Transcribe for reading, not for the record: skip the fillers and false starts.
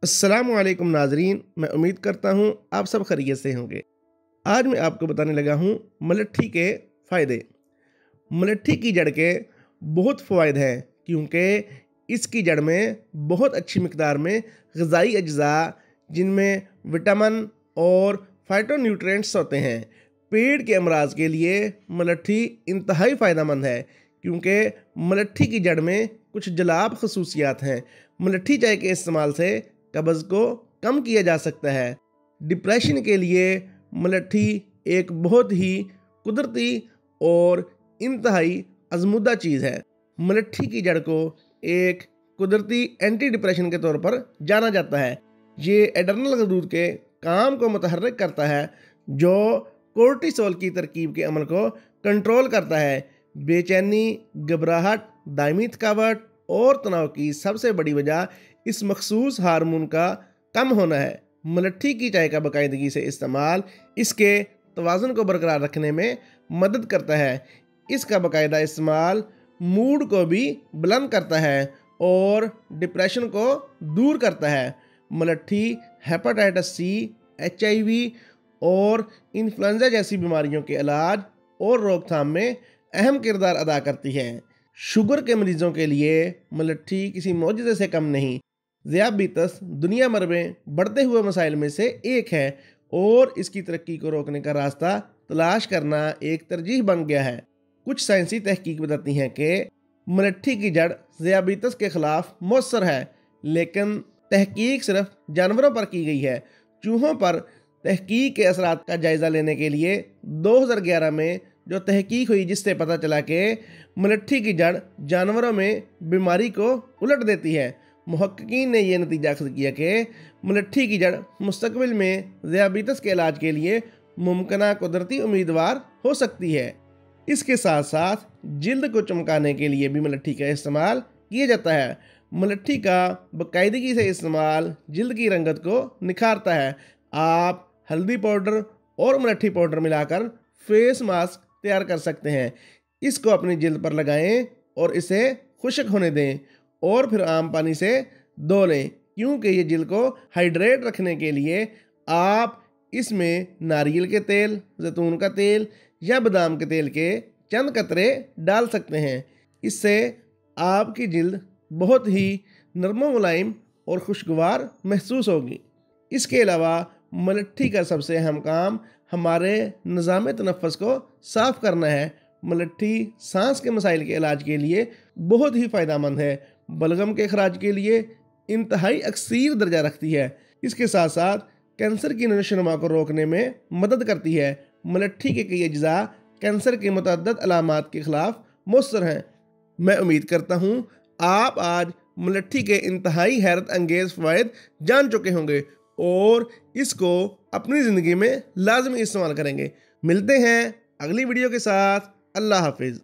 अस्सलाम वालेकुम नाजरीन, मैं उम्मीद करता हूँ आप सब खैरियत से होंगे। आज मैं आपको बताने लगा हूँ मलट्ठी के फ़ायदे। मलट्ठी की जड़ के बहुत फ़वाइद हैं क्योंकि इसकी जड़ में बहुत अच्छी मिकदार में ग़िज़ाई अज्जा जिनमें विटामिन और फाइटोन्यूट्रिएंट्स होते हैं। पेट के अमराज के लिए मलट्ठी इंतहाई फ़ायदेमंद है क्योंकि मलट्ठी की जड़ में कुछ जलाब खसूसियात हैं। मलट्ठी चाय के इस्तेमाल से कब्ज़ को कम किया जा सकता है। डिप्रेशन के लिए मलट्ठी एक बहुत ही कुदरती और इंतहाई आज़मूदा चीज़ है। मलट्ठी की जड़ को एक कुदरती एंटी डिप्रेशन के तौर पर जाना जाता है। ये एड्रेनल गदूद के काम को मुतहर्रिक करता है जो कोर्टिसोल की तरकीब के अमल को कंट्रोल करता है। बेचैनी, घबराहट, दायमी थकावट और तनाव की सबसे बड़ी वजह इस मखसूस हार्मोन का कम होना है। मलट्ठी की चाय का बाकायदगी से इस्तेमाल इसके तवाज़ुन को बरकरार रखने में मदद करता है। इसका बाकायदा इस्तेमाल मूड को भी बुलंद करता है और डिप्रेशन को दूर करता है। मलट्ठी हेपेटाइटिस सी, HIV और इन्फ्लुएंजा जैसी बीमारियों के इलाज और रोकथाम में अहम किरदार अदा करती है। शुगर के मरीजों के लिए मलट्ठी किसी मौजूदे से कम नहीं। ज़ियाबितस दुनिया भर में बढ़ते हुए मसाइल में से एक है और इसकी तरक्की को रोकने का रास्ता तलाश करना एक तरजीह बन गया है। कुछ साइंसी तहकीक बताती हैं कि मलट्ठी की जड़ ज़ियाबितस के ख़िलाफ़ मौसर है, लेकिन तहकीक सिर्फ जानवरों पर की गई है। चूहों पर तहकीक के असरात का जायज़ा लेने के लिए 2011 में जो तहकीक हुई जिससे पता चला कि मलट्ठी की जड़ जानवरों में बीमारी को उलट देती है। मुहक्किकीन ने यह नतीजा अख़ज़ किया कि मलट्ठी की जड़ मुस्तक़बिल में ज़ियाबितस के इलाज के लिए मुमकिन कुदरती उम्मीदवार हो सकती है। इसके साथ साथ जिल्द को चमकाने के लिए भी मलट्ठी का इस्तेमाल किया जाता है। मलट्ठी का बाकायदगी से इस्तेमाल जिल्द की रंगत को निखारता है। आप हल्दी पाउडर और मलट्ठी पाउडर मिलाकर फेस मास्क तैयार कर सकते हैं। इसको अपनी जिल्द पर लगाएं और इसे खुश्क होने दें और फिर आम पानी से धो लें क्योंकि ये जिल्द को हाइड्रेट रखने के लिए आप इसमें नारियल के तेल, जैतून का तेल या बादाम के तेल के चंद कतरे डाल सकते हैं। इससे आपकी जिल्द बहुत ही नरम मुलायम और खुशगवार महसूस होगी। इसके अलावा मलट्ठी का सबसे अहम काम हमारे निज़ाम तनफ़्फ़ुस को साफ़ करना है। मलट्ठी सांस के मसाइल के इलाज के लिए बहुत ही फ़ायदेमंद है। बलगम के अखराज के लिए इंतहाई अक्सीर दर्जा रखती है। इसके साथ साथ कैंसर की नशोनुमा को रोकने में मदद करती है। मलट्ठी के कई अज्जा कैंसर के मुतअद्दिद अलामात के ख़िलाफ़ मौसर हैं। मैं उम्मीद करता हूँ आप आज मलट्ठी के इंतहाई हैरत अंगेज़ फ़वाइद जान चुके होंगे और इसको अपनी ज़िंदगी में लाजमी इस्तेमाल करेंगे। मिलते हैं अगली वीडियो के साथ। अल्लाह हाफिज़।